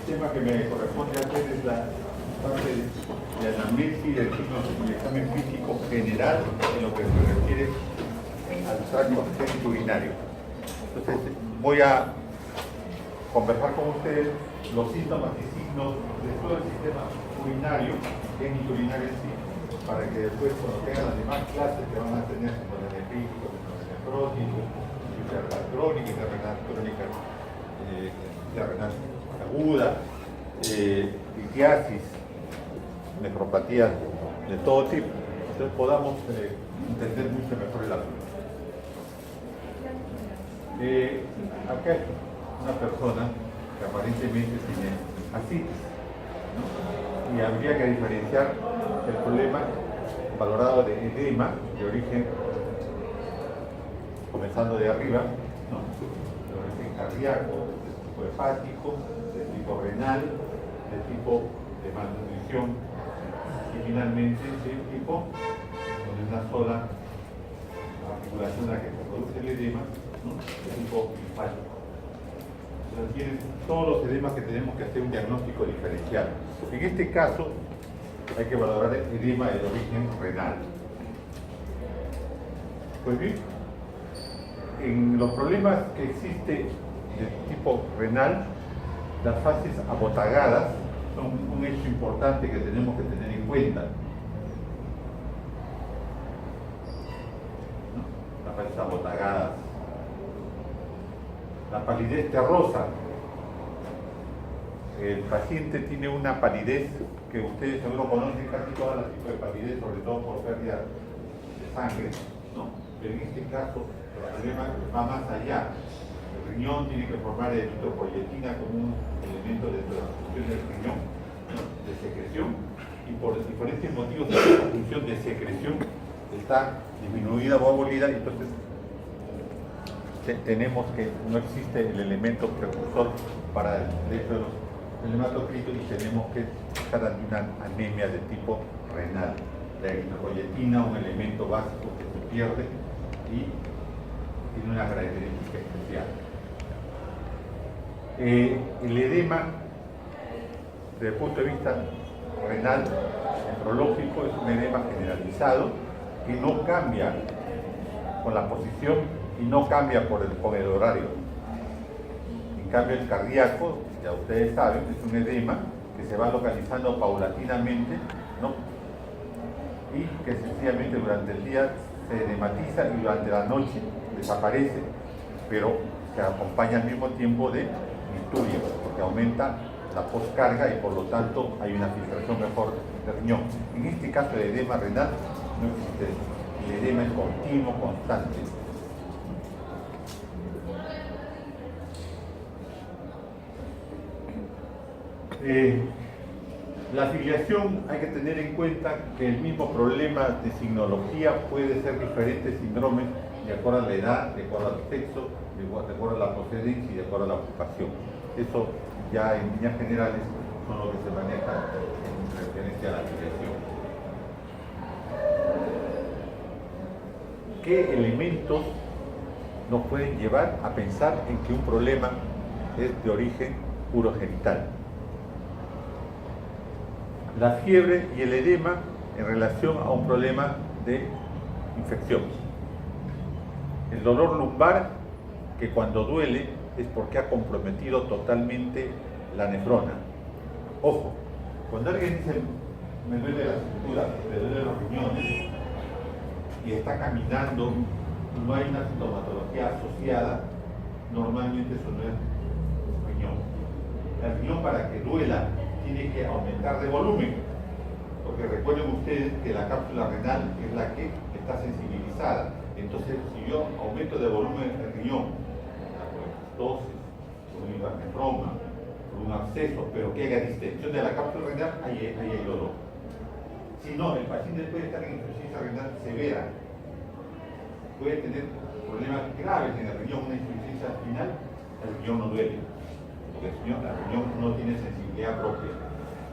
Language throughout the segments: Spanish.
tema que me corresponde hacer es la parte de anamnesis del examen físico general en lo que se refiere al tracto génito urinario. Entonces voy a conversar con ustedes los síntomas y signos de todo el sistema urinario, génito urinario en sí, para que después cuando tengan las demás clases que van a tener como la nefrítico, la nefrótico, la renal crónica, la renal crónica, la renal aguda, litiasis, nefropatías de todo tipo, entonces podamos entender mucho mejor el asunto. Acá hay una persona que aparentemente tiene ascitis, ¿no? Y habría que diferenciar el problema valorado de edema de origen, comenzando de arriba, ¿no? De origen cardíaco, de tipo hepático, de tipo renal, de tipo de malnutrición y finalmente de tipo con una sola articulación en la que se produce el edema, ¿no? De tipo linfático. Entonces tienen todos los edemas que tenemos que hacer un diagnóstico diferencial. En este caso hay que valorar el edema de origen renal. Pues bien, en los problemas que existe de tipo renal, las fases abotagadas son un hecho importante que tenemos que tener en cuenta, ¿no? Las fases abotagadas, la palidez terrosa. El paciente tiene una palidez que ustedes seguro conocen, casi todas las tipos de palidez, sobre todo por pérdida de sangre, ¿no? Pero en este caso el problema va más allá. El riñón tiene que formar eritropoyetina como un elemento dentro de la función del riñón, ¿no? De secreción, y por diferentes motivos esa función de secreción está disminuida o abolida, y entonces tenemos que no existe el elemento precursor para el hecho de los hematocritos y tenemos que estar ante una anemia de tipo renal. La eritropoyetina, un elemento básico que se pierde y tiene una característica especial. El edema, desde el punto de vista renal, nefrológico, es un edema generalizado que no cambia con la posición y no cambia con el horario. En cambio, el cardíaco, ya ustedes saben, es un edema que se va localizando paulatinamente, ¿no? Y que sencillamente durante el día se edematiza y durante la noche desaparece, pero se acompaña al mismo tiempo de micturia, porque aumenta la poscarga y por lo tanto hay una filtración mejor del riñón. En este caso de edema renal no existe eso. El edema es continuo, constante. La afiliación, hay que tener en cuenta que el mismo problema de signología puede ser diferentes síndromes de acuerdo a la edad, de acuerdo al sexo, de acuerdo a la procedencia y de acuerdo a la ocupación. Eso ya en líneas generales son lo que se maneja en referencia a la afiliación. ¿Qué elementos nos pueden llevar a pensar en que un problema es de origen urogenital? La fiebre y el edema en relación a un problema de infección. El dolor lumbar, que cuando duele es porque ha comprometido totalmente la nefrona. Ojo, cuando alguien dice me duele la cintura, me duele los riñones y está caminando y no hay una sintomatología asociada, normalmente eso no es riñón. El riñón, para que duela, tiene que aumentar de volumen, porque recuerden ustedes que la cápsula renal es la que está sensibilizada. Entonces, si yo aumento de volumen el riñón, por estosis, por un hipernefroma, por un absceso, pero que haya distensión de la cápsula renal, ahí hay dolor. Si no, el paciente puede estar en insuficiencia renal severa, puede tener problemas graves en el riñón, una insuficiencia final, el riñón no duele, porque el riñón no tiene sensibilidad propia.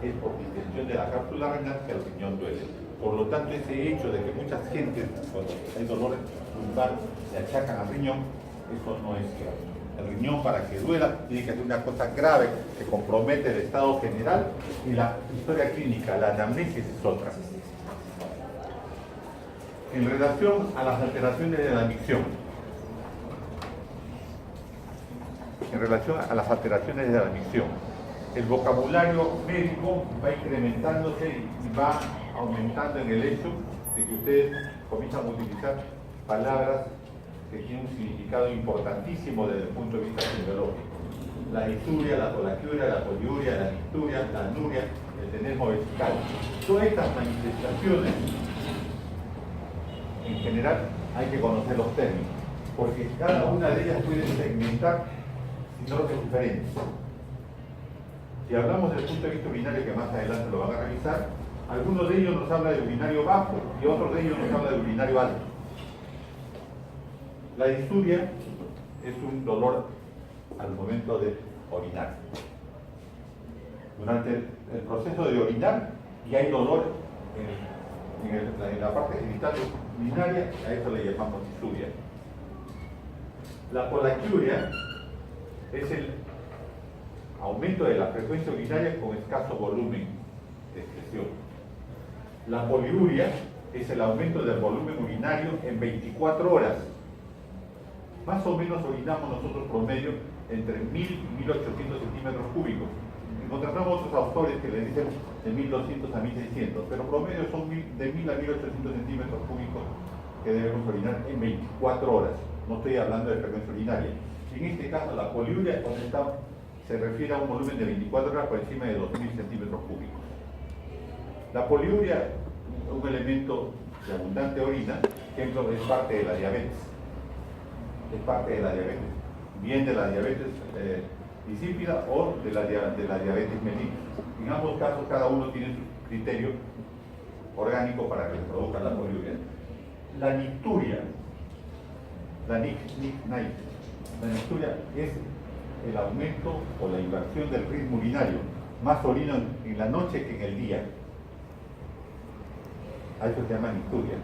Es por distensión de la cápsula renal que el riñón duele. Por lo tanto, ese hecho de que muchas gentes, cuando hay dolor lumbar, le achacan al riñón, eso no es cierto. el riñón para que duela, tiene que ser una cosa grave que compromete el estado general, y la historia clínica, la anamnesis es otra. En relación a las alteraciones de la micción, el vocabulario médico va incrementándose y va aumentando en el hecho de que ustedes comienzan a utilizar palabras que tienen un significado importantísimo desde el punto de vista fisiológico. La disuria, la colaquiuria, la poliuria, la nicturia, la anuria, el tenesmo vesical. Todas estas manifestaciones, en general, hay que conocer los términos, porque cada una de ellas puede segmentar síndromes diferentes. Si hablamos desde el punto de vista urinario, que más adelante lo van a revisar, algunos de ellos nos habla de urinario bajo y otros de ellos nos habla de urinario alto. La disuria es un dolor al momento de orinar. Durante el proceso de orinar, y hay dolor en la parte genital urinaria, a eso le llamamos disuria. La colaquiuria es el aumento de la frecuencia urinaria con escaso volumen de excreción. La poliuria es el aumento del volumen urinario en 24 horas. Más o menos orinamos nosotros promedio entre 1000 y 1800 centímetros cúbicos. Encontramos otros autores que le dicen de 1200 a 1600, pero promedio son de 1000 a 1800 centímetros cúbicos que debemos orinar en 24 horas. No estoy hablando de frecuencia urinaria. En este caso, la poliuria se refiere a un volumen de 24 horas por encima de 2000 centímetros cúbicos. La poliuria, un elemento de abundante orina, ejemplo, es parte de la diabetes. Bien de la diabetes insípida o de la diabetes mellitus. En ambos casos, cada uno tiene su criterio orgánico para que se produzca la poliuria. La nicturia, la nicturia es el aumento o la inversión del ritmo urinario. Más orina en la noche que en el día. A eso se llama nicturia.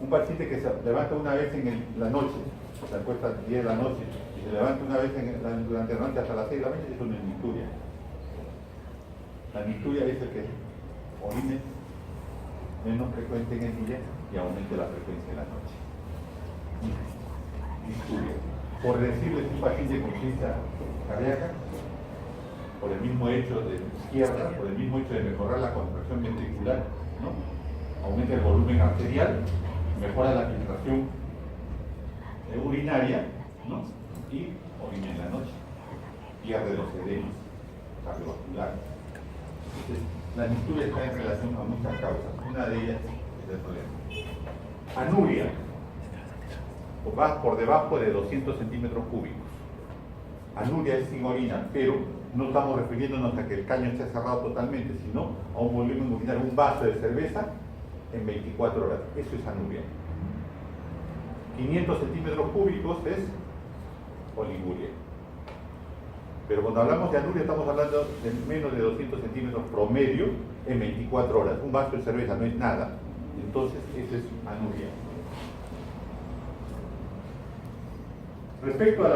Un paciente que se levanta una vez en la noche, se acuesta a las 10 de la noche, y se levanta una vez durante la noche hasta las 6 de la mañana, es una nicturia. La nicturia es el que orine menos frecuente en el día y aumente la frecuencia en la noche. Nicturia. Por decirles, un paciente con insuficiencia cardíaca, por el mismo hecho de izquierda, por el mismo hecho de mejorar la contracción ventricular, ¿no? Aumenta el volumen arterial, mejora la filtración urinaria, ¿no? Y orina en la noche, pierde los edemas cardiovasculares. Entonces, la nicturia está en relación a muchas causas. Una de ellas es el problema. Anuria, va por debajo de 200 centímetros cúbicos. Anuria es sin orina, pero no estamos refiriéndonos a que el caño esté cerrado totalmente, sino a un volumen urinario, un vaso de cerveza en 24 horas. Eso es anuria. 500 centímetros cúbicos es oliguria. Pero cuando hablamos de anuria estamos hablando de menos de 200 centímetros promedio en 24 horas. Un vaso de cerveza no es nada. Entonces, eso es anuria. Respecto a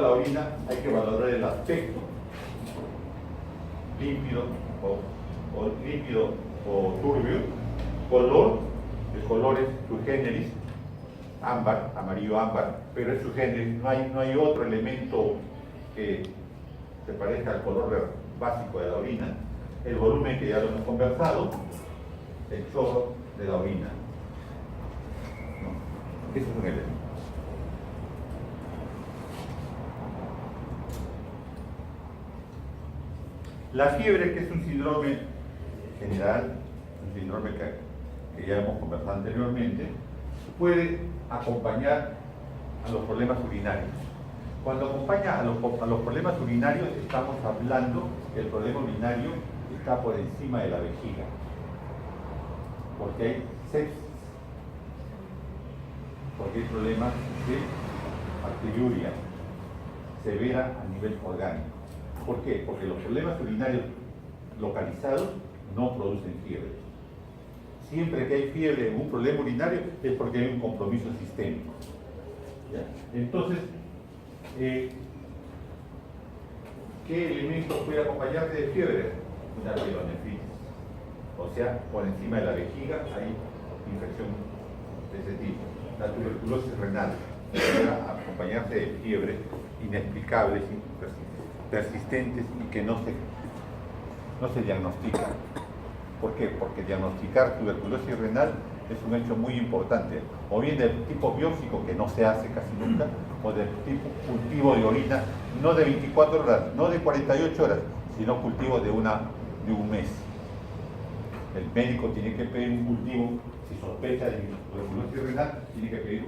la orina hay que valorar el aspecto, límpido o turbio, color, el color es sui generis, ámbar, amarillo ámbar, pero es sui generis, no hay otro elemento que se parezca al color básico de la orina, el volumen que ya lo hemos conversado, el chorro de la orina. ¿No? Eso es un elemento. La fiebre, que es un síndrome general, un síndrome que ya hemos conversado anteriormente, puede acompañar a los problemas urinarios. Cuando acompaña a los problemas urinarios, estamos hablando que el problema urinario está por encima de la vejiga, porque hay sepsis, porque hay problemas de arteriuria severa a nivel orgánico. ¿Por qué? Porque los problemas urinarios localizados no producen fiebre. Siempre que hay fiebre en un problema urinario es porque hay un compromiso sistémico. ¿Ya? Entonces, ¿qué elementos puede acompañarse de fiebre? Una pielonefritis. O sea, por encima de la vejiga hay infección de ese tipo. La tuberculosis renal puede acompañarse de fiebres inexplicables, persistentes y que no se diagnostican. ¿Por qué? Porque diagnosticar tuberculosis renal es un hecho muy importante, o bien del tipo biópsico, que no se hace casi nunca, o del tipo cultivo de orina, no de 24 horas, no de 48 horas, sino cultivo de un mes. El médico tiene que pedir un cultivo, si sospecha de tuberculosis renal, tiene que pedir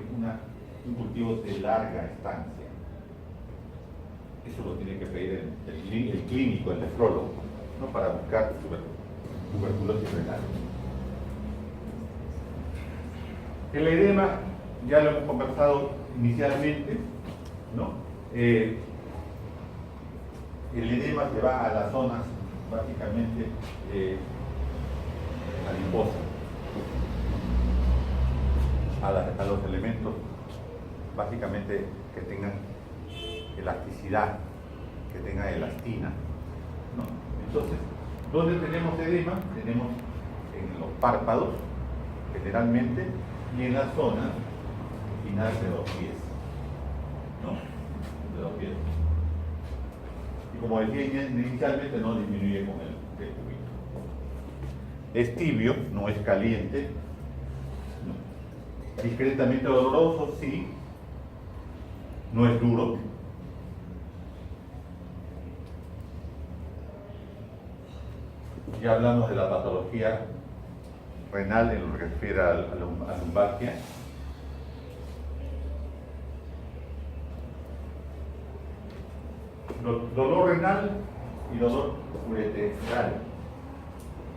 un cultivo de larga estancia. Eso lo tiene que pedir el clínico, el nefrólogo, ¿no? Para buscar tuberculosis renal. El edema, ya lo hemos conversado inicialmente, ¿no? El edema se va a las zonas básicamente adiposas, a los elementos básicamente que tengan elasticidad, que tengan elastina, ¿no? Entonces, ¿dónde tenemos edema? Tenemos en los párpados, generalmente, y en la zona final de los pies, ¿no? De los pies. Y como decía inicialmente, no disminuye con el cubito. Es tibio, no es caliente, ¿no? Discretamente doloroso, sí. No es duro. Ya hablamos de la patología renal en lo que refiere a lumbalgia. Dolor renal y dolor ureteral.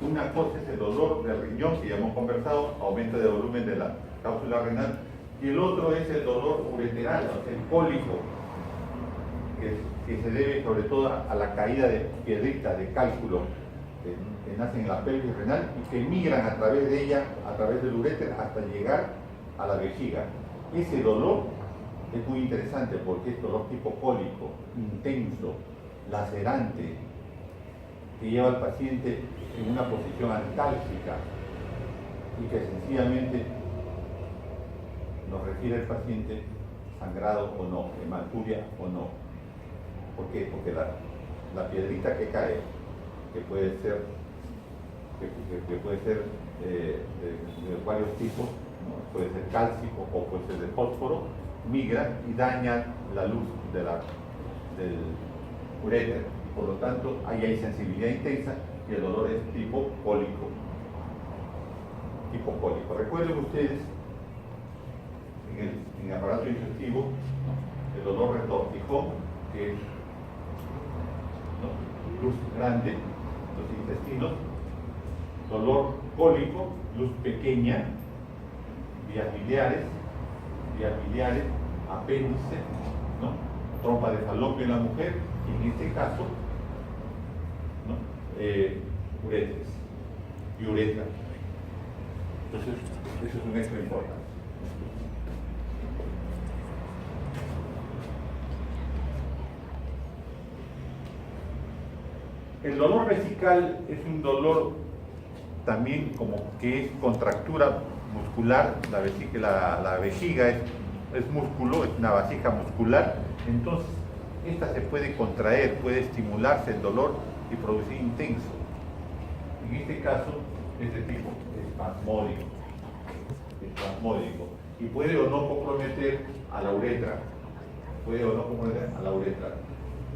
Una cosa es el dolor del riñón, que ya hemos conversado, aumento de volumen de la cápsula renal, y el otro es el dolor ureteral, o sea, el cólico, que se debe sobre todo a la caída de piedritas de cálculo que nacen en la pelvis renal y que migran a través de ella, a través del uréter, hasta llegar a la vejiga. Ese dolor es muy interesante porque es dolor tipo cólico, intenso, lacerante, que lleva al paciente en una posición antálgica y que sencillamente nos refiere al paciente sangrado o no, hematúria o no. ¿Por qué? Porque la piedrita que cae, que puede ser de varios tipos, ¿no? Puede ser cálcico o puede ser de fósforo, migra y daña la luz del uréter. Por lo tanto, ahí hay sensibilidad intensa y el dolor es tipo cólico. Recuerden ustedes, en el aparato digestivo, el dolor retortijón, que es, ¿no? Luz grande, los intestinos, dolor cólico, luz pequeña, vías biliares, apéndice, ¿no? Trompa de falopio en la mujer, y en este caso, ¿no? Uretres y uretra. Entonces, eso es un hecho importante. El dolor vesical es un dolor también como que es contractura muscular. La vejiga es músculo, es una vasija muscular, entonces esta se puede contraer, puede estimularse el dolor y producir intenso. En este caso, este tipo es espasmódico y puede o no comprometer a la uretra.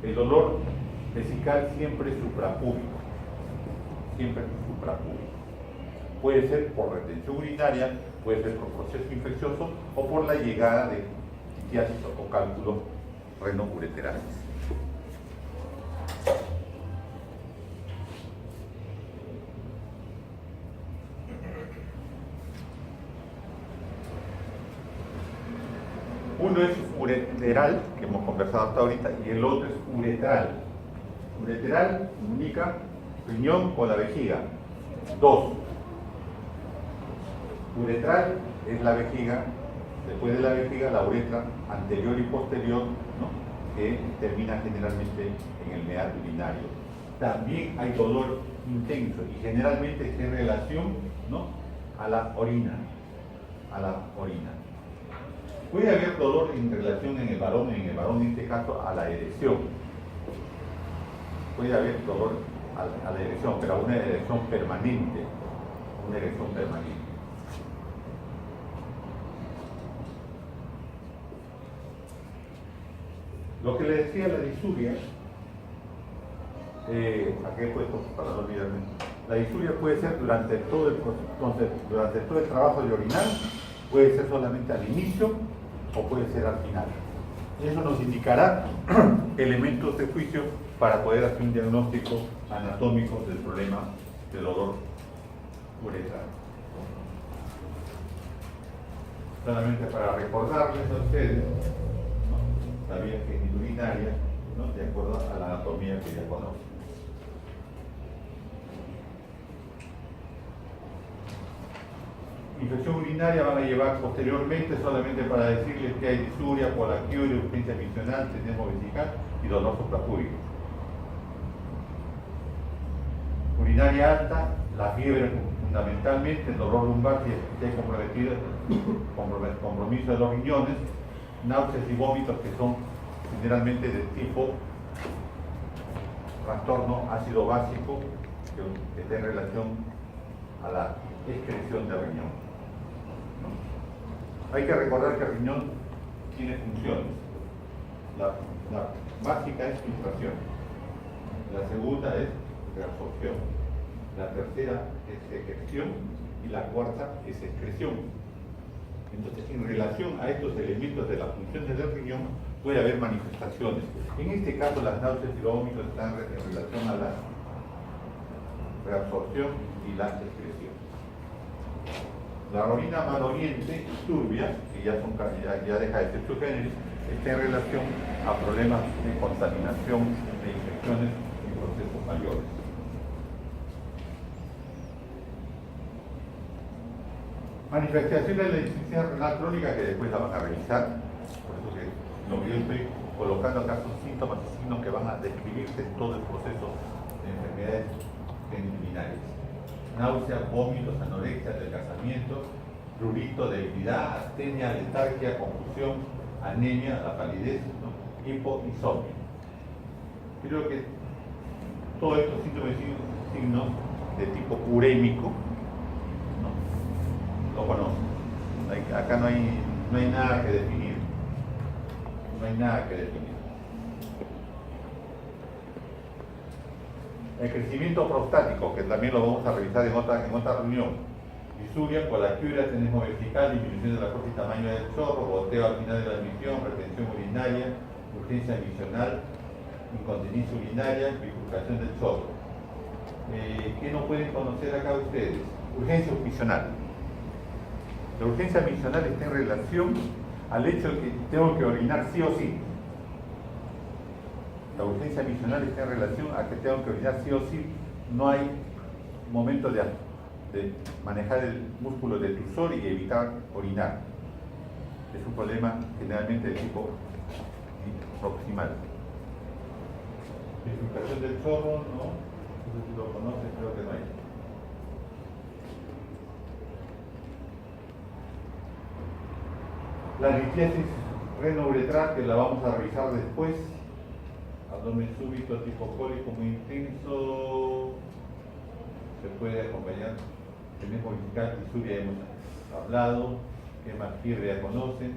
El dolor vesical siempre es suprapúbico. Puede ser por retención urinaria, puede ser por proceso infeccioso o por la llegada de litiasis o cálculos renoureterales. Uno es ureteral, que hemos conversado hasta ahorita, y el otro es uretral. Ureteral indica riñón con la vejiga. 2. Uretral es la vejiga después de la vejiga, la uretra anterior y posterior, ¿no? Que termina generalmente en el meato urinario. También hay dolor intenso y generalmente está en relación, ¿no? a la orina. Puede haber dolor en relación en el varón en este caso a la erección. Puede haber dolor a la erección, pero a una erección permanente. Lo que le decía la disuria, aquí he puesto para no olvidarme, la disuria puede ser durante todo el trabajo de orinar, puede ser solamente al inicio o puede ser al final. Eso nos indicará elementos de juicio para poder hacer un diagnóstico anatómico del problema de dolor uretral. Solamente para recordarles a ustedes, ¿no? La vía genitourinaria, ¿no? De acuerdo a la anatomía que ya conocen. Infección urinaria van a llevar posteriormente solamente para decirles que hay disuria, polaquiuria, urgencia misional, tenesmo vesical y dolor suprapúbico. Urinaria alta, la fiebre fundamentalmente, el dolor lumbar si hay compromiso de los riñones, náuseas y vómitos que son generalmente de tipo trastorno ácido básico que está en relación a la excreción del riñón. Hay que recordar que el riñón tiene funciones. La básica es filtración, la segunda es reabsorción, la tercera es secreción y la cuarta es excreción. Entonces, en relación a estos elementos de las funciones del riñón, puede haber manifestaciones. En este caso, las náuseas y los vómitos están en relación a la reabsorción y la excreción. La orina maloliente, turbia, que ya deja de ser su géneris, está en relación a problemas de contaminación, de infecciones y procesos mayores. Manifestaciones de la insuficiencia renal crónica que después la van a revisar, por eso que lo que yo estoy colocando acá son síntomas y signos que van a describirse en todo el proceso de enfermedades genitourinarias. Náuseas, vómitos, anorexia, adelgazamiento, prurito, debilidad, astenia, letargia, confusión, anemia, la palidez, ¿no? Hipoinsomnio. Creo que todos estos síntomas y signos de tipo urémico, ¿no? Lo conocen. Acá no hay nada que definir. No hay nada que definir. El crecimiento prostático, que también lo vamos a revisar en otra reunión. Disuria, polaquiuria, tenesmo vesical, disminución de la fuerza y tamaño del chorro, goteo al final de la admisión, retención urinaria, urgencia misional, incontinencia urinaria, bifurcación del chorro. ¿Qué no pueden conocer acá ustedes? Urgencia misional. La urgencia misional está en relación al hecho de que tengo que orinar sí o sí. La urgencia misional está en relación a que tengo que orinar sí o sí. No hay momento de manejar el músculo detrusor y evitar orinar. Es un problema generalmente de tipo proximal. Bifurcación del chorro, no sé si lo conocen, creo que no hay. La litiasis renouretral, que la vamos a revisar después. Abdomen súbito, tipo cólico muy intenso, se puede acompañar. Tenemos vesical, disuria, hemos hablado. ¿Qué más fiebre ya conocen?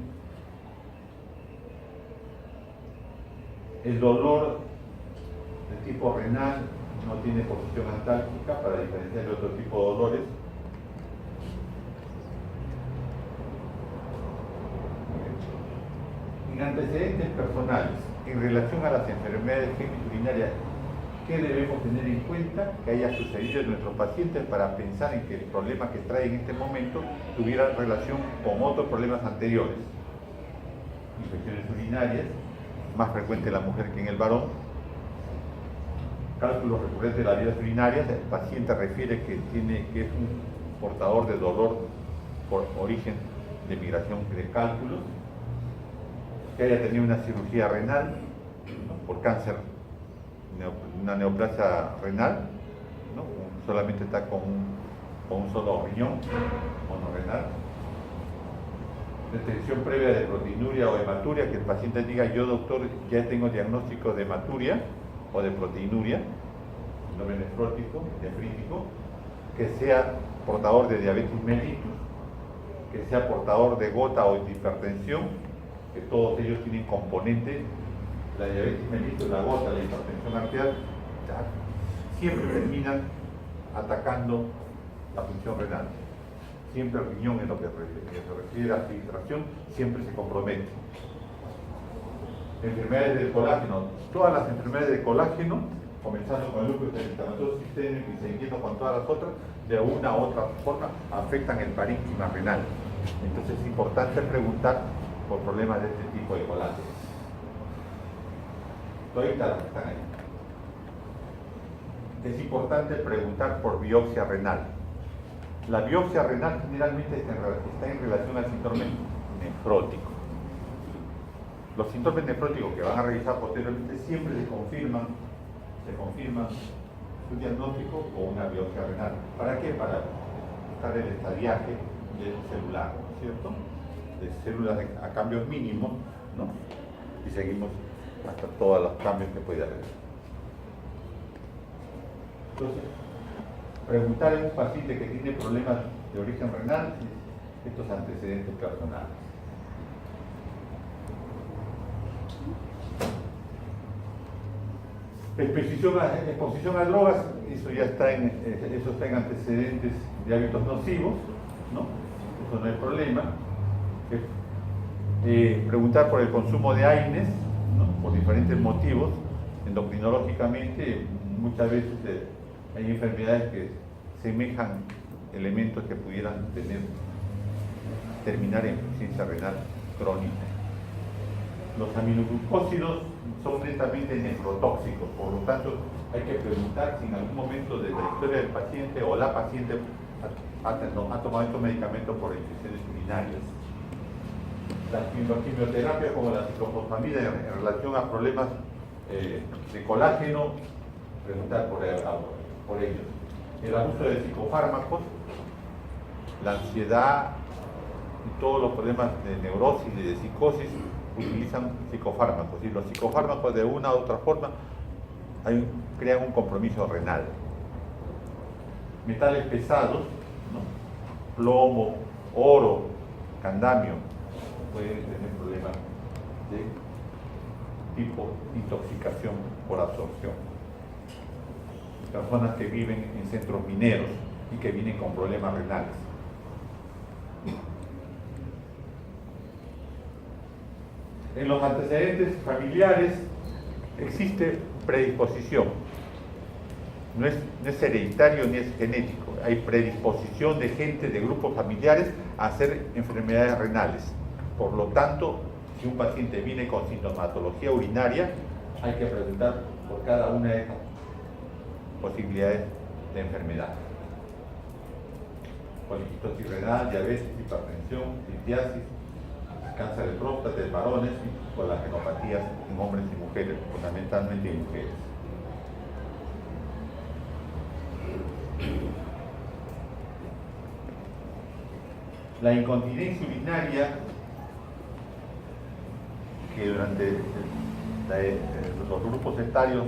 El dolor de tipo renal no tiene posición antálgica para diferenciar de otro tipo de dolores. En antecedentes personales, en relación a las enfermedades genitourinarias, ¿qué debemos tener en cuenta que haya sucedido en nuestros pacientes para pensar en que el problema que trae en este momento tuviera relación con otros problemas anteriores? Infecciones urinarias, más frecuente en la mujer que en el varón. Cálculos recurrentes de las vías urinarias, el paciente refiere que es un portador de dolor por origen de migración de cálculos, que haya tenido una cirugía renal, ¿no? Por cáncer, una neoplasia renal, ¿no? Solamente está con un solo riñón, monorrenal. Detección previa de proteinuria o hematuria, que el paciente diga: yo, doctor, ya tengo diagnóstico de hematuria o de proteinuria, síndrome nefrótico, nefrítico, que sea portador de diabetes mellitus, que sea portador de gota o de hipertensión, que todos ellos tienen componentes. La diabetes mellitus, la gota, la hipertensión arterial, siempre terminan atacando la función renal. Siempre el riñón, en lo que se refiere a filtración, siempre se compromete. Enfermedades del colágeno, todas las enfermedades de colágeno, comenzando con el lupus eritematoso sistémico y siguiendo con todas las otras, de una u otra forma afectan el parénquima renal. Entonces es importante preguntar por problemas de este tipo de colágeno. Ahorita las que están ahí. Es importante preguntar por biopsia renal. La biopsia renal generalmente está en relación al síndrome nefrótico. Los síndromes nefróticos que van a revisar posteriormente siempre se confirman su diagnóstico con una biopsia renal. ¿Para qué? Para buscar el estadiaje del celular, ¿no es cierto? De células a cambios mínimos, ¿no? Y seguimos hasta todos los cambios que puede haber. Entonces, preguntar a un paciente que tiene problemas de origen renal estos antecedentes personales. Exposición a drogas, eso ya está en antecedentes de hábitos nocivos, ¿no? Eso no hay problema. Preguntar por el consumo de AINES, ¿no? Por diferentes motivos, endocrinológicamente, muchas veces hay enfermedades que semejan elementos que pudieran terminar en insuficiencia renal crónica. Los aminoglucósidos son netamente nefrotóxicos, por lo tanto hay que preguntar si en algún momento de la historia del paciente o la paciente ha tomado estos medicamentos por infecciones urinarias. Las quimioterapias como la ciclofosfamida en relación a problemas de colágeno, preguntar por ellos. El abuso de psicofármacos, la ansiedad y todos los problemas de neurosis y de psicosis utilizan psicofármacos, y los psicofármacos de una u otra forma crean un compromiso renal. Metales pesados, ¿no? Plomo, oro, candamio, pueden tener problemas de tipo intoxicación por absorción. Personas que viven en centros mineros y que vienen con problemas renales. En los antecedentes familiares existe predisposición. No es hereditario ni es genético. Hay predisposición de gente de grupos familiares a hacer enfermedades renales. Por lo tanto, si un paciente viene con sintomatología urinaria, hay que preguntar por cada una de estas posibilidades de enfermedad. Poliquistosis renal, diabetes, hipertensión, litiasis, cáncer de próstata en varones y colagenopatías en hombres y mujeres, fundamentalmente en mujeres. La incontinencia urinaria, que durante los grupos etarios,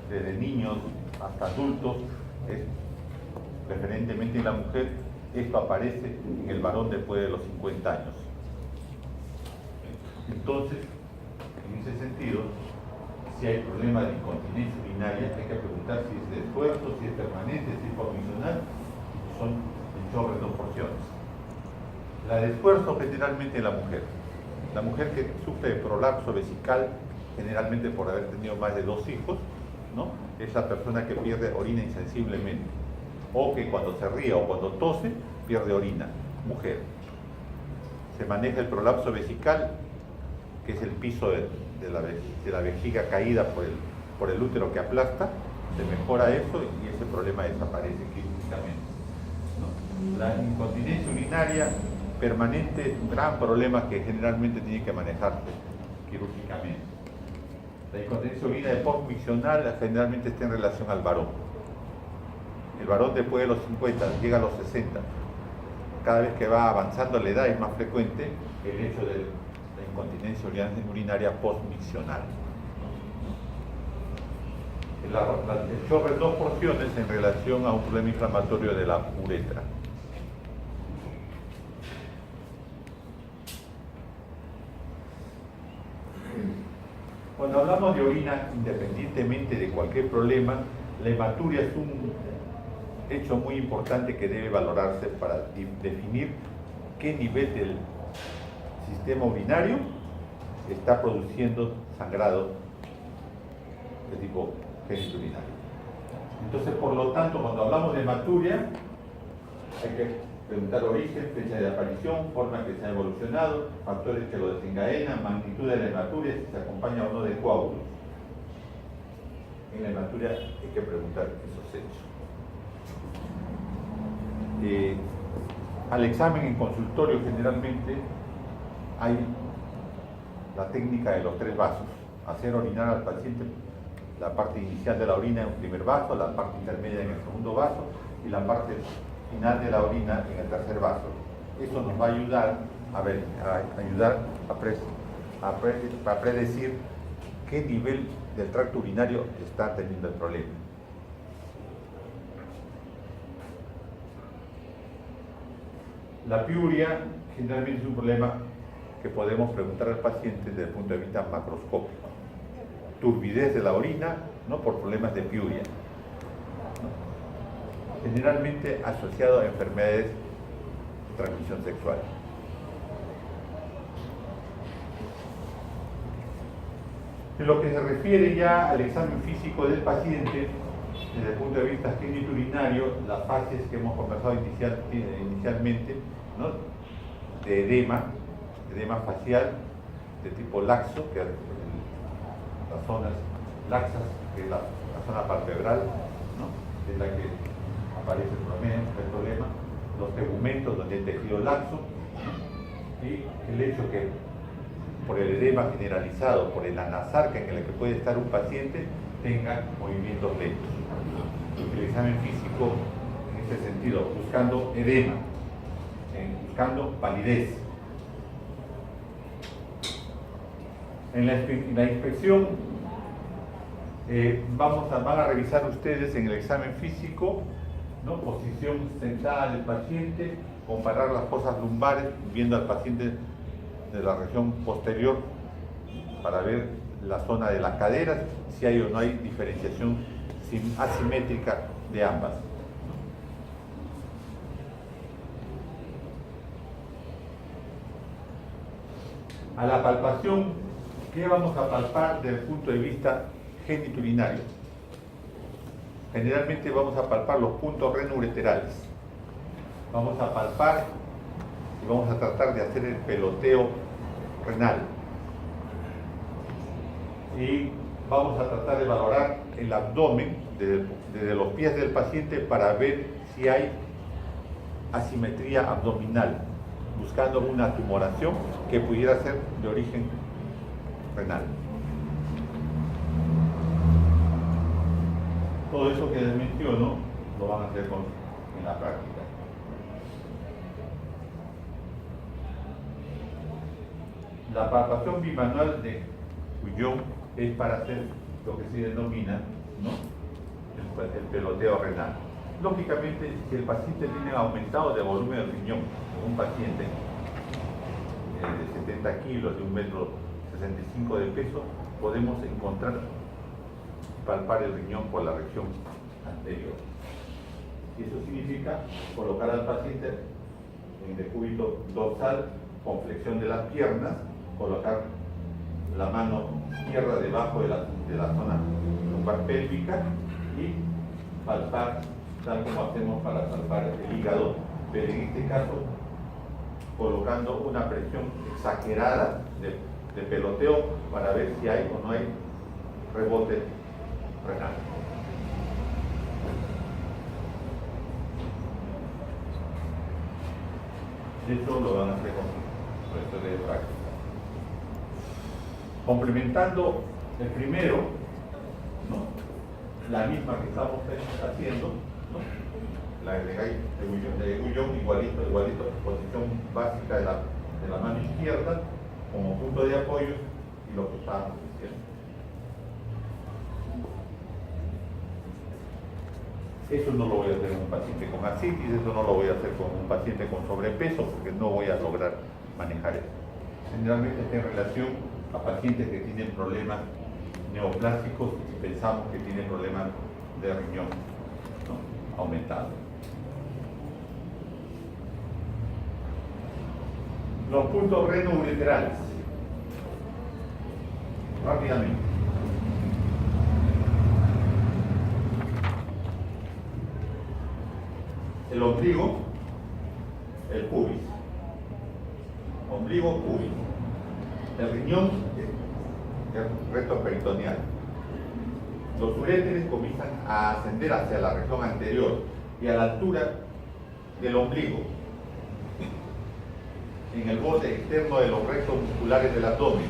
desde niños hasta adultos, es preferentemente en la mujer, esto aparece en el varón después de los 50 años. Entonces, en ese sentido, si hay problemas de incontinencia urinaria, hay que preguntar si es de esfuerzo, si es permanente, si es provisional, son en sobre 2 porciones. La de esfuerzo generalmente en la mujer que sufre de prolapso vesical, generalmente por haber tenido más de 2 hijos, ¿no? Es la persona que pierde orina insensiblemente, o que cuando se ríe o cuando tose, pierde orina, mujer. Se maneja el prolapso vesical, que es el piso de la vejiga caída por el útero que aplasta, se mejora eso y ese problema desaparece clínicamente, ¿no? La incontinencia urinaria permanente, un gran problema que generalmente tiene que manejarse quirúrgicamente. La incontinencia urinaria postmiccional generalmente está en relación al varón. El varón después de los 50 llega a los 60. Cada vez que va avanzando la edad es más frecuente el hecho de la incontinencia urinaria postmiccional. El chorro en dos porciones en relación a un problema inflamatorio de la uretra. Cuando hablamos de orina, independientemente de cualquier problema, la hematuria es un hecho muy importante que debe valorarse para definir qué nivel del sistema urinario está produciendo sangrado de tipo genitourinario. Entonces, por lo tanto, cuando hablamos de hematuria, hay que preguntar origen, fecha de aparición, forma que se ha evolucionado, factores que lo desencadenan, magnitud de la hematuria, si se acompaña o no de coágulos. En la hematuria hay que preguntar esos hechos. Al examen en consultorio generalmente hay la técnica de los 3 vasos: hacer orinar al paciente la parte inicial de la orina en un primer vaso, la parte intermedia en el segundo vaso y la parte final de la orina en el tercer vaso. Eso nos va a ayudar a predecir qué nivel del tracto urinario está teniendo el problema. La piuria generalmente es un problema que podemos preguntar al paciente desde el punto de vista macroscópico. Turbidez de la orina, ¿no?, por problemas de piuria, ¿no?, generalmente asociado a enfermedades de transmisión sexual. En lo que se refiere ya al examen físico del paciente, desde el punto de vista genitourinario, las fases que hemos conversado inicialmente, ¿no?, de edema facial de tipo laxo, que las zonas laxas, que es la zona palpebral, ¿no?, es la que aparece el problema, los tegumentos donde hay tejido laxo, y el hecho que por el edema generalizado, por el anasarca en el que puede estar un paciente, tenga movimientos lentos. El examen físico, en ese sentido, buscando edema, buscando palidez. En la inspección van a revisar ustedes en el examen físico, ¿no?, posición sentada del paciente, comparar las fosas lumbares, viendo al paciente de la región posterior para ver la zona de las caderas, si hay o no hay diferenciación asimétrica de ambas. A la palpación, ¿qué vamos a palpar desde el punto de vista genitourinario? Generalmente vamos a palpar los puntos renoureterales. Vamos a palpar y vamos a tratar de hacer el peloteo renal. Y vamos a tratar de valorar el abdomen desde los pies del paciente para ver si hay asimetría abdominal, buscando una tumoración que pudiera ser de origen renal. Todo eso que les menciono lo van a hacer en la práctica. La palpación bimanual de Guyon es para hacer lo que se denomina, ¿no?, el peloteo renal. Lógicamente, si el paciente tiene aumentado de volumen del riñón, un paciente de 70 kilos, de 1,65 m de peso, podemos palpar el riñón por la región anterior. Y eso significa colocar al paciente en decúbito dorsal con flexión de las piernas, colocar la mano izquierda debajo de la zona lumbar pélvica y palpar tal como hacemos para palpar el hígado, pero en este caso colocando una presión exagerada de peloteo para ver si hay o no hay rebote renal. Eso lo van a hacer con profesores de práctica. Complementando el primero, ¿no? La misma que estamos haciendo, ¿no? La agregáis de Gullón igualito, posición básica de la mano izquierda como punto de apoyo y lo que estábamos diciendo. Eso no lo voy a hacer con un paciente con ascitis, eso no lo voy a hacer con un paciente con sobrepeso porque no voy a lograr manejar eso. Generalmente está en relación a pacientes que tienen problemas neoplásicos y pensamos que tienen problemas de riñón, ¿no? Aumentado. Los puntos renoureterales. Rápidamente. El ombligo, el pubis. Ombligo, pubis. El riñón, el recto peritoneal. Los uréteres comienzan a ascender hacia la región anterior y a la altura del ombligo, en el borde externo de los rectos musculares del abdomen,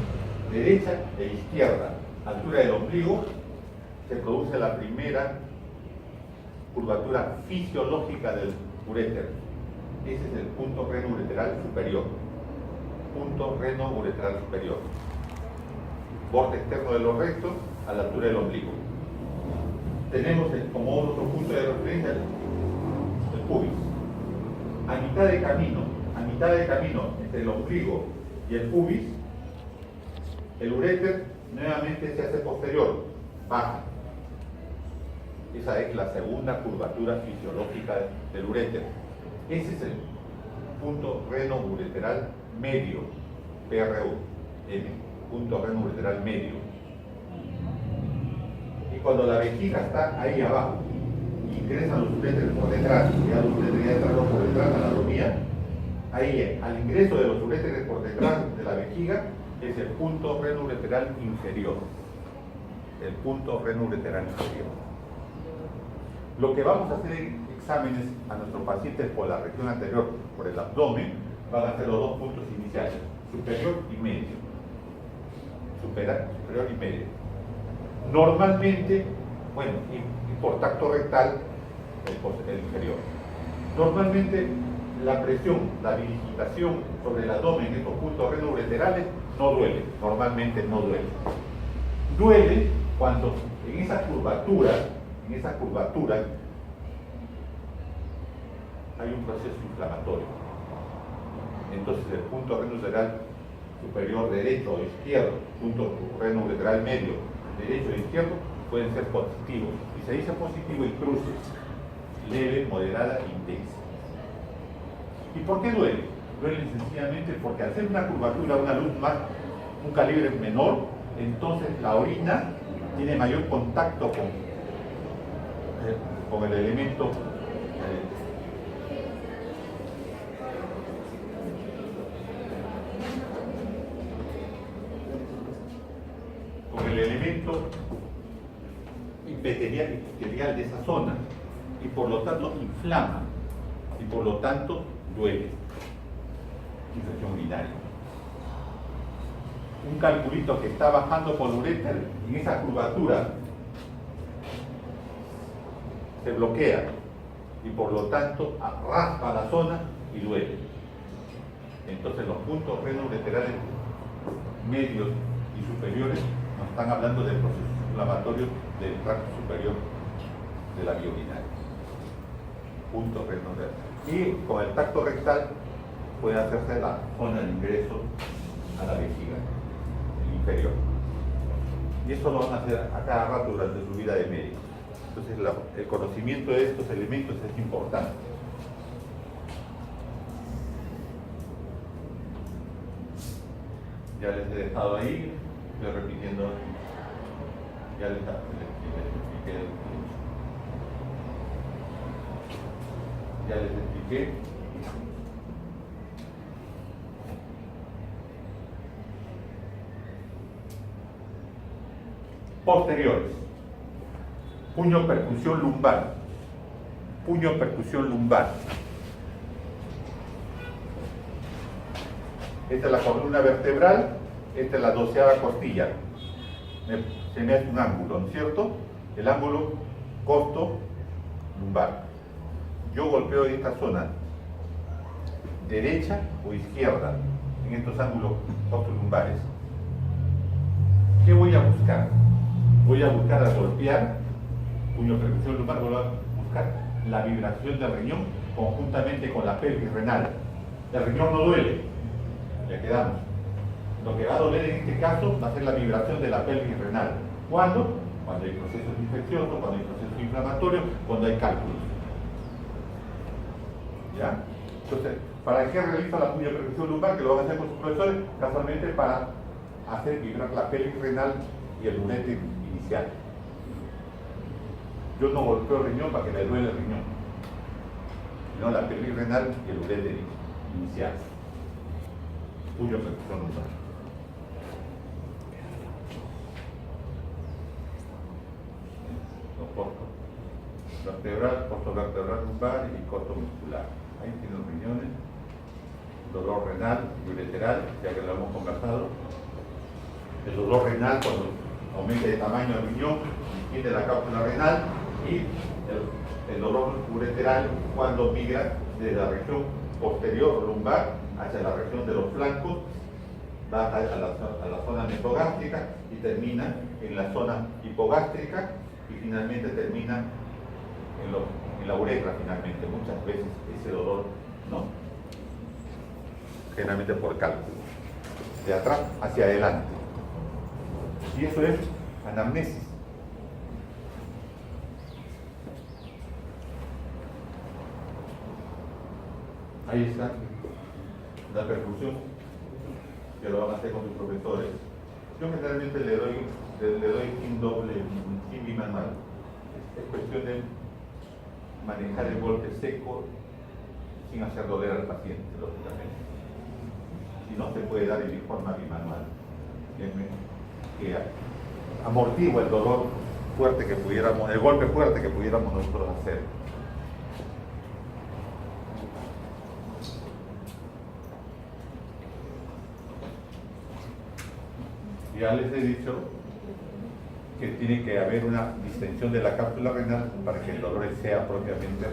derecha e izquierda, altura del ombligo, se produce la primera curvatura fisiológica del uréter. Ese es el punto renoureteral superior. Punto renoureteral superior. Borde externo de los rectos a la altura del ombligo. Tenemos como otro punto de referencia el pubis. A mitad de camino entre el ombligo y el pubis, el uréter nuevamente se hace posterior, baja. Esa es la segunda curvatura fisiológica del uréter. Ese es el punto renoureteral medio, PRU, punto renoureteral medio. Y cuando la vejiga está ahí abajo, ingresan los uréteres por detrás, ya los uréteres ya entraron por detrás a la anatomía, ahí al ingreso de los uréteres por detrás de la vejiga es el punto renoureteral inferior. El punto renoureteral inferior. Lo que vamos a hacer en exámenes a nuestros pacientes por la región anterior, por el abdomen, van a ser los dos puntos iniciales, superior y medio. Superior y medio. Normalmente, bueno, y por tacto rectal, el inferior. Normalmente la presión, la digitación sobre el abdomen en estos puntos renoureterales no duele, normalmente no duele. Duele cuando en esa curvatura hay un proceso inflamatorio. Entonces el punto renoureteral superior derecho o izquierdo, punto renoureteral medio, derecho e izquierdo, pueden ser positivos. Y se dice positivo en cruces, leve, moderada e intensa. ¿Y por qué duele? Duele sencillamente porque al ser una curvatura, una luz más, un calibre menor, entonces la orina tiene mayor contacto con el elemento epitelial de esa zona y por lo tanto inflama y por lo tanto duele. Infección urinaria. Un calculito que está bajando por uréter en esa curvatura se bloquea y por lo tanto raspa la zona y duele. Entonces los puntos renoureterales medios y superiores nos están hablando del proceso inflamatorio del tracto superior de la vía urinaria. Punto renoureteral. Y con el tacto rectal puede hacerse la zona de ingreso a la vejiga, el inferior. Y eso lo van a hacer a cada rato durante su vida de médico. Entonces el conocimiento de estos elementos es importante. Ya les he dejado ahí, estoy repitiendo, ya les expliqué. Ya les expliqué. Posteriores. Puño percusión lumbar. Puño percusión lumbar. Esta es la columna vertebral, esta es la 12ª costilla. Se me hace un ángulo, ¿no es cierto? El ángulo costo-lumbar. Yo golpeo esta zona, derecha o izquierda, en estos ángulos costolumbares. ¿Qué voy a buscar? Voy a buscar al golpear, puño percusión lumbar, voy a buscar la vibración del riñón conjuntamente con la pelvis renal. El riñón no duele, ya quedamos. Lo que va a doler en este caso va a ser la vibración de la pelvis renal. ¿Cuándo? Cuando hay procesos infecciosos, cuando hay procesos inflamatorios, cuando hay cálculos. ¿Ya? Entonces, ¿para qué realiza la puño percusión lumbar? Que lo van a hacer con sus profesores, casualmente para hacer vibrar la pelvis renal y el ureter inicial. Yo no golpeo el riñón para que le duele el riñón, sino la pelvis renal y el ureter inicial. Puño percusión lumbar. Lo corto. Vertebral, costo vertebral lumbar y costo muscular. Ahí tienen los riñones. Dolor renal y ureteral, ya que lo hemos conversado. El dolor renal cuando aumenta de tamaño el riñón, tiene la cápsula renal, y el dolor ureteral cuando migra desde la región posterior lumbar hacia la región de los flancos, va a la zona mesogástrica y termina en la zona hipogástrica y finalmente termina en la uretra finalmente. Muchas veces ese dolor no, generalmente por cálculo, de atrás hacia adelante. Y eso es anamnesis. Ahí está la percusión que lo van a hacer con sus profesores. Yo generalmente le doy sin doble, sin bimanual. Es cuestión de manejar el golpe seco sin hacer doler al paciente, lógicamente. Si no, se puede dar en forma bimanual, que amortigua el dolor fuerte que pudiéramos, el golpe fuerte que pudiéramos nosotros hacer. Ya les he dicho que tiene que haber una distensión de la cápsula renal para que el dolor sea propiamente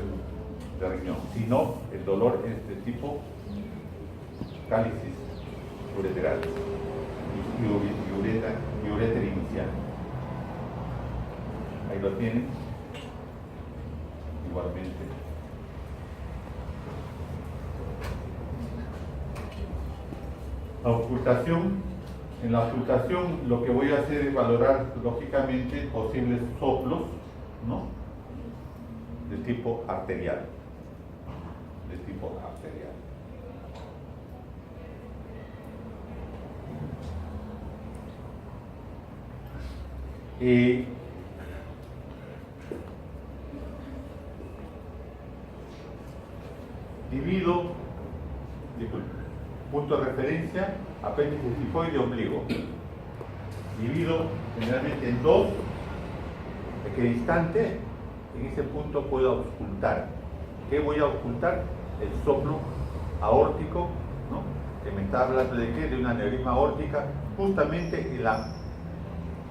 de riñón. Si no, el dolor es de tipo cálisis ureteral y ureter inicial. Ahí lo tienen. Igualmente. La ocultación. En la ocultación lo que voy a hacer es valorar lógicamente posibles soplos, ¿no?, de tipo arterial. De tipo arterial. Divido, punto de referencia, apéndice tifoide, ombligo. Divido generalmente en dos, de que instante en ese punto puedo auscultar. ¿Qué voy a auscultar? El soplo aórtico, ¿no?, que me está hablando de qué, de una aneurisma aórtica, justamente en la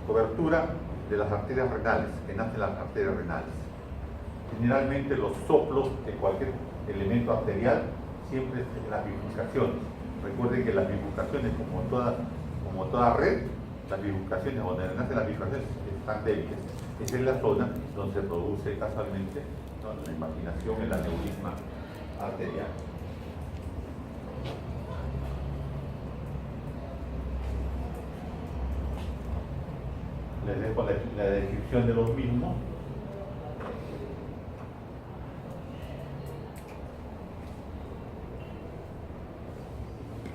cobertura de las arterias renales, que nacen las arterias renales. Generalmente los soplos de cualquier elemento arterial siempre es en las bifurcaciones. Recuerden que las bifurcaciones, como toda red, las bifurcaciones, donde nacen las bifurcaciones, están débiles. Esa es la zona donde se produce casualmente, ¿no?, la imaginación, el aneurisma arterial. Les dejo la descripción de los mismos.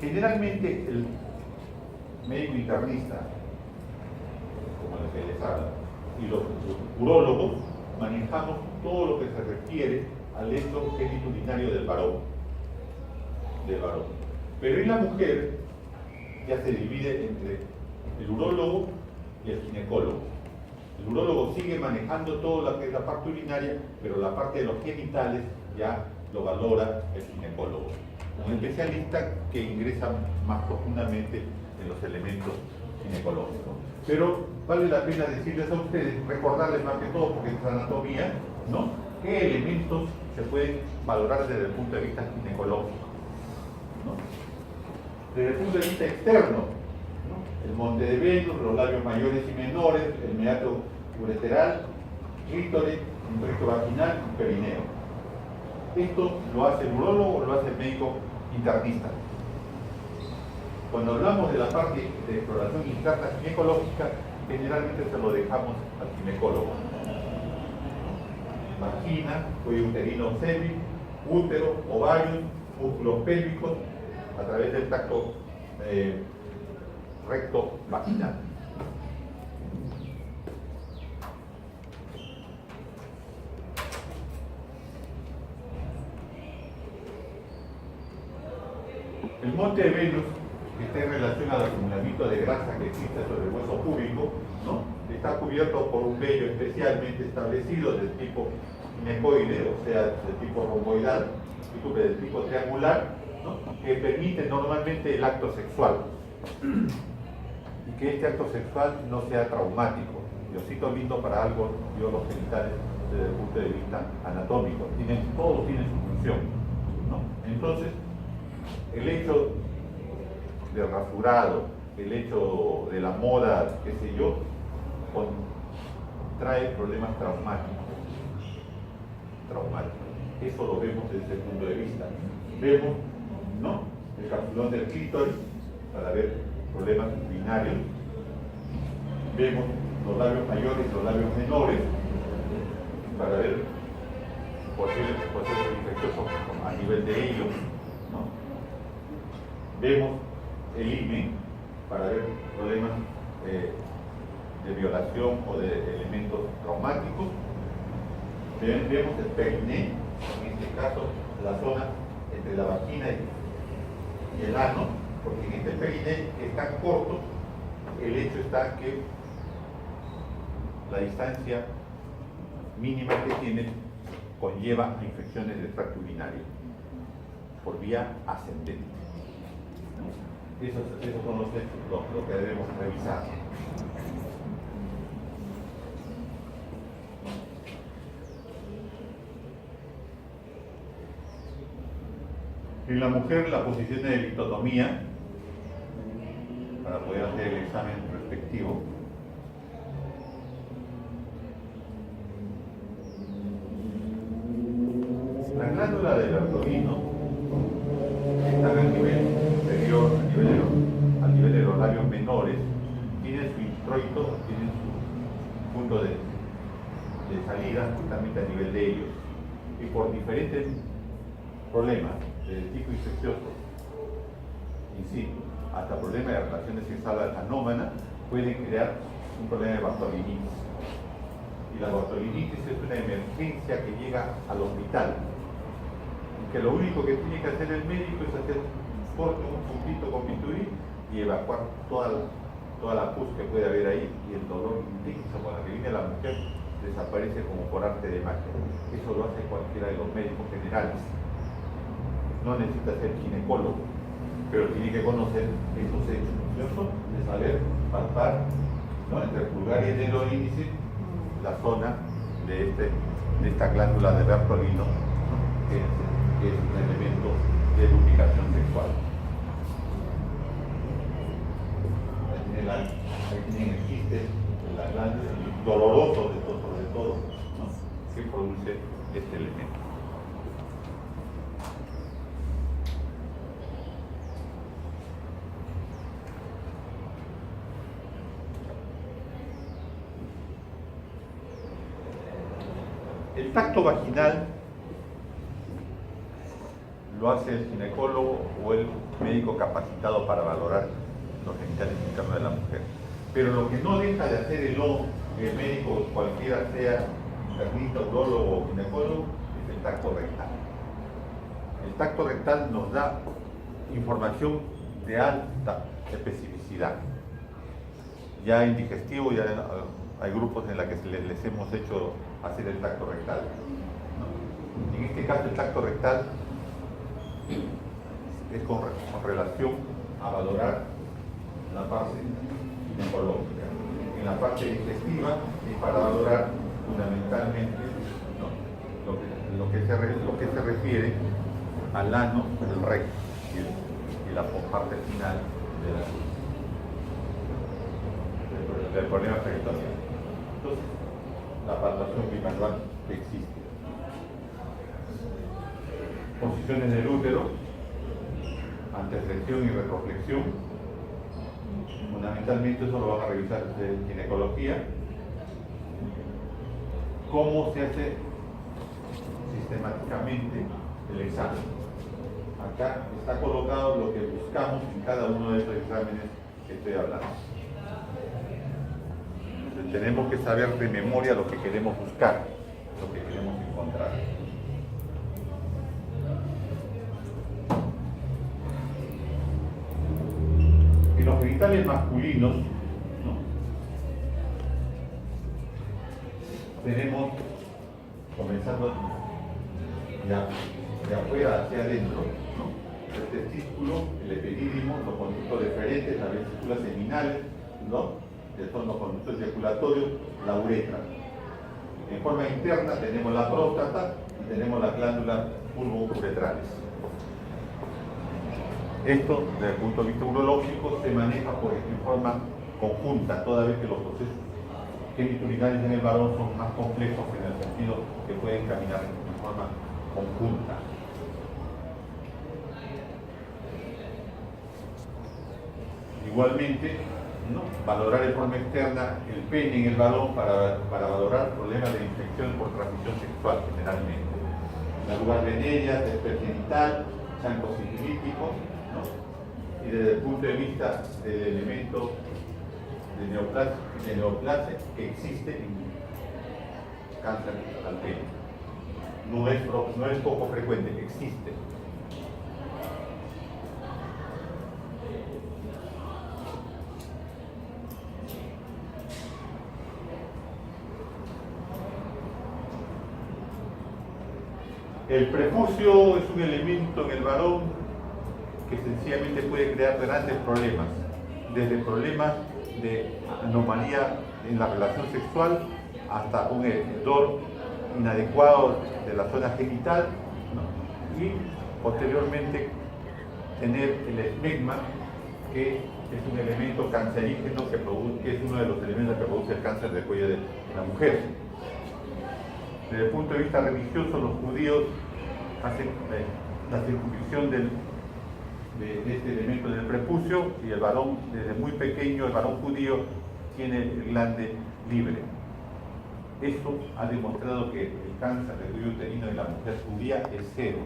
Generalmente el médico internista, como el que les habla, y los urólogos manejamos todo lo que se refiere al hecho genitourinario del varón. Pero en la mujer ya se divide entre el urólogo y el ginecólogo. El urólogo sigue manejando todo lo que es la parte urinaria, pero la parte de los genitales ya lo valora el ginecólogo. un especialista que ingresa más profundamente en los elementos ginecológicos. Pero vale la pena decirles a ustedes, recordarles más que todo, porque es anatomía, ¿no?, qué elementos se pueden valorar desde el punto de vista ginecológico, ¿no? Desde el punto de vista externo, ¿no?, el monte de Venus, los labios mayores y menores, el meato ureteral, clítoris, un recto vaginal y perineo. Esto lo hace el urólogo o lo hace el médico internista. Cuando hablamos de la parte de exploración interna ginecológica, generalmente se lo dejamos al ginecólogo. Vagina, cuello uterino cervix, útero, ovarios, músculos pélvicos, a través del tracto recto vaginal. El monte de Venus, que está en relación al acumulamiento de grasa que existe sobre el hueso púbico, ¿no?, está cubierto por un vello especialmente establecido del tipo ginecoide, o sea, del tipo romboidal, del tipo triangular, ¿no?, que permite normalmente el acto sexual. Y que este acto sexual no sea traumático. Diosito lindo para algo, dio los genitales desde el punto de vista anatómico. Todos tienen su función, ¿no? Entonces, el hecho del rasurado, el hecho de la moda, qué sé yo, trae problemas traumáticos. Eso lo vemos desde ese punto de vista. Vemos, ¿no?, el capsulón del clítoris para ver problemas urinarios. Vemos los labios mayores y los labios menores para ver posibles procesos infecciosos a nivel de ellos, ¿no? Vemos el himen para ver problemas de violación o de elementos traumáticos. Vemos el periné, en este caso la zona entre la vagina y el ano, porque en este periné, que es tan corto, el hecho está que la distancia mínima que tiene conlleva a infecciones del tracto urinario por vía ascendente. Esos son los hechos, lo que debemos revisar. En la mujer, la posición de litotomía, para poder hacer el examen respectivo. La glándula del Bartolino está a nivel inferior, a nivel de los labios menores, tiene su introito, tiene su punto de salida justamente a nivel de ellos. Y por diferentes problemas de tipo infeccioso, in hasta problemas de relaciones sexuales anómanas, pueden crear un problema de bartolinitis. Y la bartolinitis es una emergencia que llega al hospital, y que lo único que tiene que hacer el médico es hacer un corte, un puntito con bisturí y evacuar toda la pus que puede haber ahí, y el dolor intenso con el que viene la mujer desaparece como por arte de magia. Eso lo hace cualquiera de los médicos generales. No necesita ser ginecólogo, pero tiene que conocer esos hechos, ¿cierto? De saber palpar, ¿no?, entre el pulgar y el dedo índice la zona de esta glándula de Bartolino, ¿no?, que es un elemento de lubricación sexual. Ahí tienen el quiste, la glándula, doloroso sobre todo, ¿no?, que produce este elemento. El tacto vaginal lo hace el ginecólogo o el médico capacitado para valorar los genitales internos de la mujer. Pero lo que no deja de hacer el médico, cualquiera sea internista, urólogo o ginecólogo, es el tacto rectal. El tacto rectal nos da información de alta especificidad. Ya en digestivo ya hay grupos en los que les hemos hecho hacer el tacto rectal, ¿no? En este caso el tacto rectal es con relación a valorar la parte ginecológica. En la parte digestiva es para valorar fundamentalmente, ¿no?, lo que se refiere al ano del recto y la parte final del problema peritoneal. Entonces, la palpación bimanual existe. Posiciones del útero, anteflexión y retroflexión. Fundamentalmente eso lo van a revisar en ginecología. ¿Cómo se hace sistemáticamente el examen? Acá está colocado lo que buscamos en cada uno de estos exámenes que estoy hablando. Entonces, tenemos que saber de memoria lo que queremos buscar, lo que queremos encontrar. En los genitales masculinos, ¿no?, tenemos, comenzando de afuera hacia adentro, ¿no?, el testículo, el epidídimo, los conductos deferentes, las vesículas seminales, ¿no?, que son los conductos eyaculatorios, la uretra. En forma interna tenemos la próstata y tenemos las glándulas pulvo-uretrales. Esto, desde el punto de vista urológico, se maneja en forma conjunta, toda vez que los procesos genitourinarios en el varón son más complejos en el sentido que pueden caminar en forma conjunta. Igualmente, ¿no?, valorar en forma externa el pene en el varón para valorar problemas de infección por transmisión sexual, generalmente. La lugar venérea, el genital, chancro sifilítico, ¿no?, y desde el punto de vista del elemento de neoplasia que existe en cáncer al pene. No es poco frecuente, existe. El prepucio es un elemento en el varón que sencillamente puede crear grandes problemas, desde problemas de anomalía en la relación sexual hasta un hedor inadecuado de la zona genital, ¿no?, y posteriormente tener el esmegma, que es un elemento cancerígeno que es uno de los elementos que produce el cáncer del cuello de la mujer. Desde el punto de vista religioso, los judíos hacen la circuncisión de este elemento del prepucio, y el varón, desde muy pequeño, el varón judío tiene el glande libre. Esto ha demostrado que el cáncer del cuello uterino en la mujer judía es cero.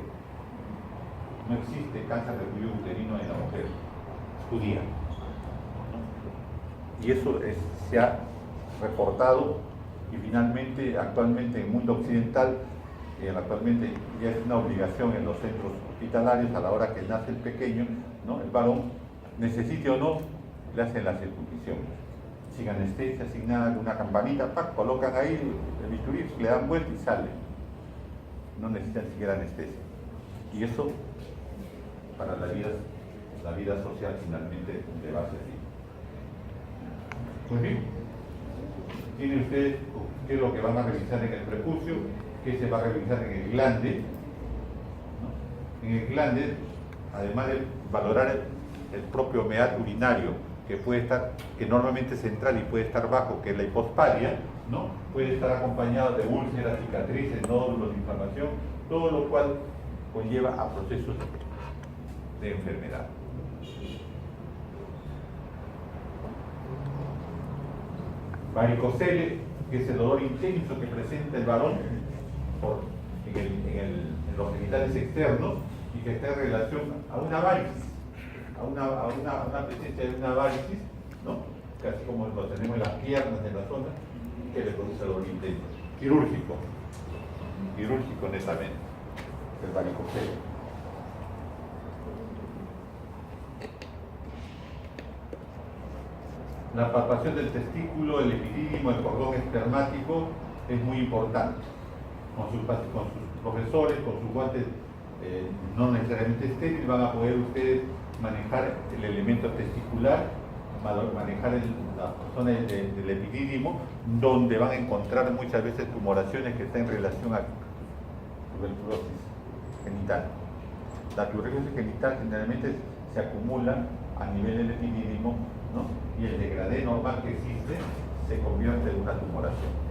No existe cáncer del cuello uterino en la mujer judía. Y eso se ha reportado, y finalmente, actualmente en el mundo occidental, actualmente ya es una obligación en los centros hospitalarios, a la hora que nace el pequeño, ¿no?, el varón, necesite o no, le hacen la circuncisión. Sin anestesia, sin nada, con una campanita, ¡pac!, colocan ahí el bisturí, le dan vuelta y sale. No necesitan siquiera anestesia. Y eso, para la vida social, finalmente le va a servir. Muy bien. Tienen ustedes qué es lo que van a revisar en el prepucio, qué se va a revisar en el glande, ¿no? En el glande, además de valorar el propio meato urinario, que normalmente es central y puede estar bajo, que es la hipospadia, ¿no?, puede estar acompañado de úlceras, cicatrices, nódulos, inflamación, todo lo cual conlleva a procesos de enfermedad. Varicocele, que es el dolor intenso que presenta el varón en los genitales externos, y que está en relación a una varicis, a una presencia de una varicis, ¿no?, casi como lo tenemos en las piernas, en la zona, que le produce dolor intenso. Quirúrgico netamente, el varicocele. La palpación del testículo, el epidídimo, el cordón espermático es muy importante. Con sus profesores, con sus guantes no necesariamente estéril, van a poder ustedes manejar el elemento testicular, manejar la zona del epidídimo, donde van a encontrar muchas veces tumoraciones que están en relación a tuberculosis genital. La tuberculosis genital generalmente se acumula a nivel del epidídimo, ¿no? Y el degradé normal que existe se convierte en una tumoración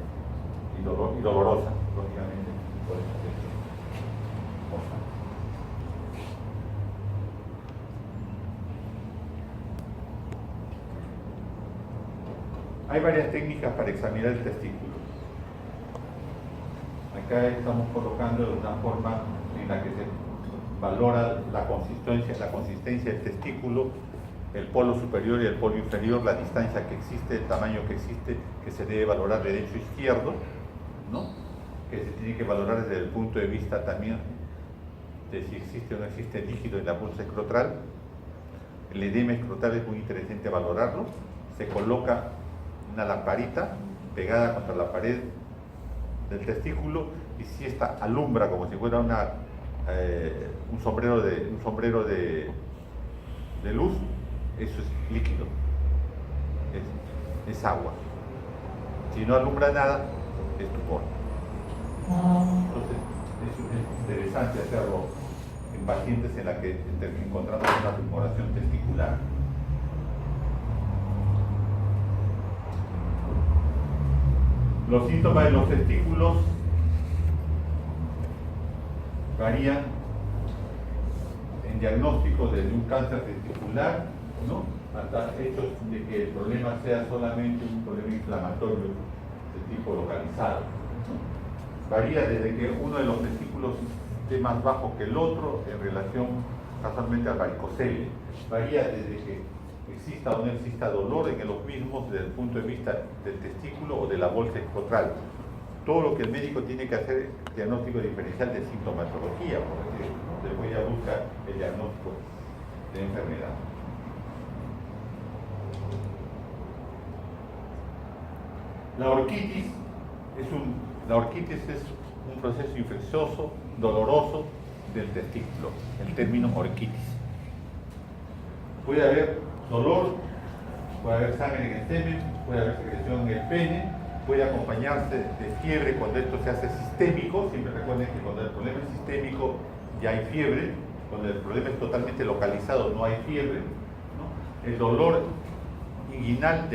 y dolorosa, lógicamente, por esa afección. Hay varias técnicas para examinar el testículo. Acá estamos colocando de una forma en la que se valora la consistencia del testículo, el polo superior y el polo inferior, la distancia que existe, el tamaño que existe, que se debe valorar derecho e izquierdo, ¿no? Que se tiene que valorar desde el punto de vista también de si existe o no existe líquido en la bolsa escrotal. El edema escrotal es muy interesante valorarlo. Se coloca una lamparita pegada contra la pared del testículo y si esta alumbra como si fuera un sombrero de luz, eso es líquido, es agua. Si no alumbra nada, es tumor. Entonces es interesante hacerlo en pacientes en la que encontramos una tumoración testicular. Los síntomas de los testículos varían en diagnóstico desde un cáncer testicular, ¿no?, hasta hechos de que el problema sea solamente un problema inflamatorio de tipo localizado, ¿no? Varía desde que uno de los testículos esté más bajo que el otro en relación casualmente al varicocele. Varía desde que exista o no exista dolor en los mismos desde el punto de vista del testículo o de la bolsa escrotal. Todo lo que el médico tiene que hacer es diagnóstico diferencial de sintomatología, porque después ya busca el diagnóstico de enfermedad. La orquitis es un proceso infeccioso, doloroso del testículo, el término orquitis. Puede haber dolor, puede haber sangre en el semen, puede haber secreción en el pene, puede acompañarse de fiebre cuando esto se hace sistémico. Siempre recuerden que cuando el problema es sistémico ya hay fiebre, cuando el problema es totalmente localizado no hay fiebre, ¿no? El dolor inguinal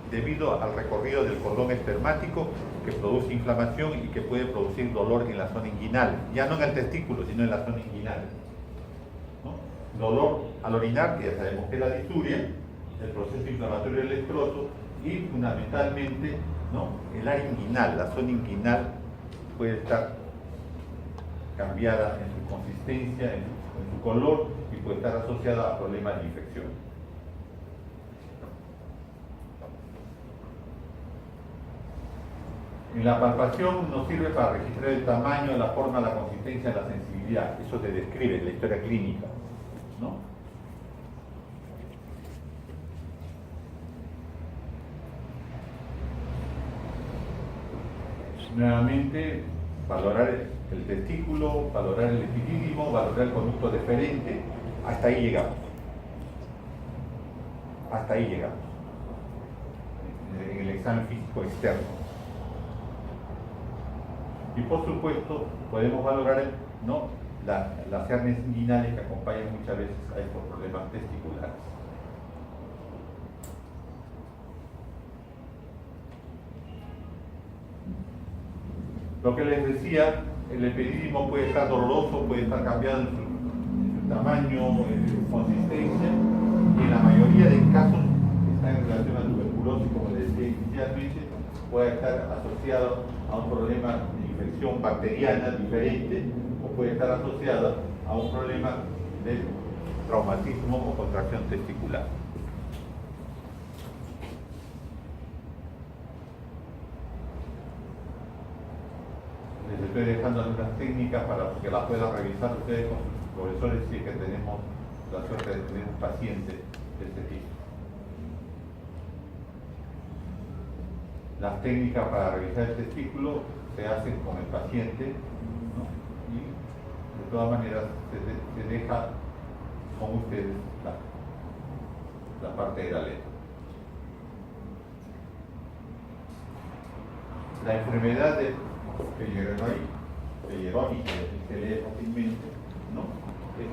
debido al recorrido del cordón espermático que produce inflamación y que puede producir dolor en la zona inguinal, ya no en el testículo, sino en la zona inguinal, ¿no? Dolor al orinar, que ya sabemos que es la disuria, el proceso inflamatorio del escroto y fundamentalmente, ¿no?, el área inguinal. La zona inguinal puede estar cambiada en su consistencia, en su color y puede estar asociada a problemas de infección. En la palpación nos sirve para registrar el tamaño, la forma, la consistencia, la sensibilidad. Eso se describe en la historia clínica, ¿no? Nuevamente, valorar el testículo, valorar el epidídimo, valorar el conducto deferente. Hasta ahí llegamos. Hasta ahí llegamos. En el examen físico externo. Y por supuesto, podemos valorar, ¿no?, las hernias inguinales que acompañan muchas veces a estos problemas testiculares. Lo que les decía, el epidídimo puede estar doloroso, puede estar cambiado en su tamaño, en su consistencia, y en la mayoría de casos que están en relación a tuberculosis, como les decía inicialmente, puede estar asociado a un problema de infección bacteriana diferente o puede estar asociada a un problema de traumatismo o contracción testicular. Les estoy dejando algunas técnicas para que las puedan revisar ustedes con sus profesores si es que tenemos la suerte de tener un paciente de este tipo. Las técnicas para revisar el testículo se hacen con el paciente, ¿no?, y de todas maneras se deja con ustedes la parte de la letra. La enfermedad de Peyronie, que se lee fácilmente, ¿no? Es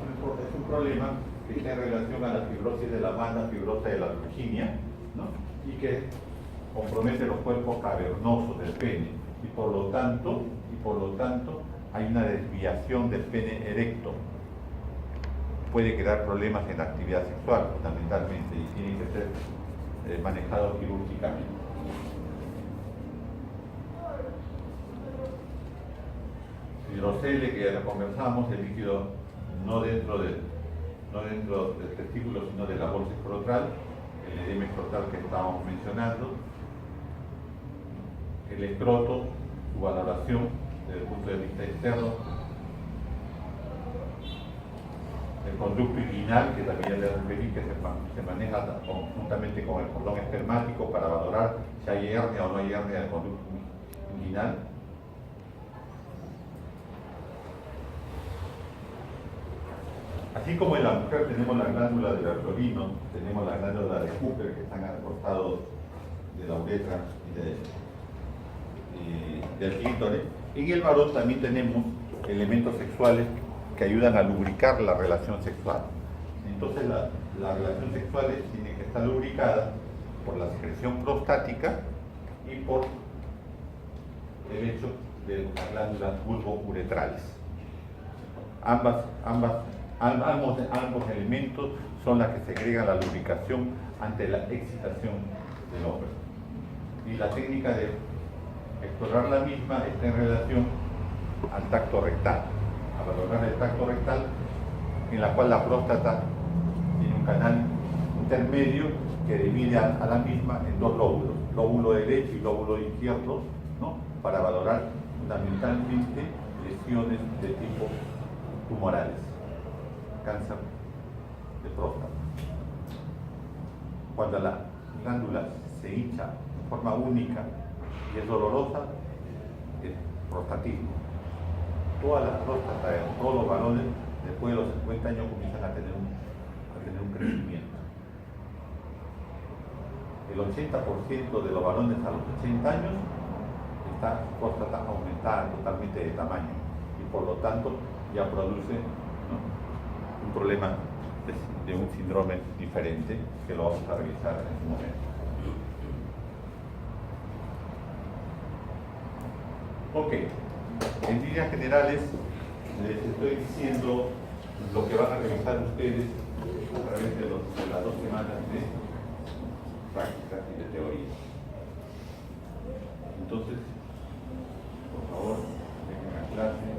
un problema que está en relación a la fibrosis de la masa, fibrosa de la Virginia, ¿no? Y que compromete los cuerpos cavernosos del pene y por lo tanto hay una desviación del pene erecto. Puede crear problemas en la actividad sexual fundamentalmente y tiene que ser manejado quirúrgicamente. Hidrocele, que ya lo conversamos, el líquido no dentro del testículo, sino de la bolsa escrotal, el edema escrotal que estábamos mencionando, el escroto, su valoración desde el punto de vista externo, el conducto inguinal, que también ya le referí, que se maneja conjuntamente con el cordón espermático para valorar si hay hernia o no hay hernia del conducto inguinal. Así como en la mujer tenemos la glándula del Bartolino, tenemos la glándula de Cooper, que están al costado de la uretra y del clítoris, en el varón también tenemos elementos sexuales que ayudan a lubricar la relación sexual. Entonces la relación sexual tiene que estar lubricada por la secreción prostática y por el hecho de las glándulas vulvouretrales. Ambos elementos son las que segregan la lubricación ante la excitación del hombre. Y la técnica de explorar la misma está en relación al tacto rectal, a valorar el tacto rectal, en la cual la próstata tiene un canal intermedio que divide a la misma en dos lóbulos, lóbulo derecho y lóbulo izquierdo, ¿no? Para valorar fundamentalmente lesiones de tipo tumorales, cáncer de próstata. Cuando la glándula se hincha de forma única y es dolorosa, es prostatismo. Todas las próstatas, todos los varones, después de los 50 años comienzan a tener un crecimiento. El 80% de los varones a los 80 años está próstata aumentada totalmente de tamaño y por lo tanto ya produce, ¿no?, un problema de un síndrome diferente que lo vamos a revisar en un momento. Ok, en líneas generales les estoy diciendo lo que van a revisar ustedes a través de las 2 semanas de práctica y de teoría. Entonces, por favor, dejen la clase.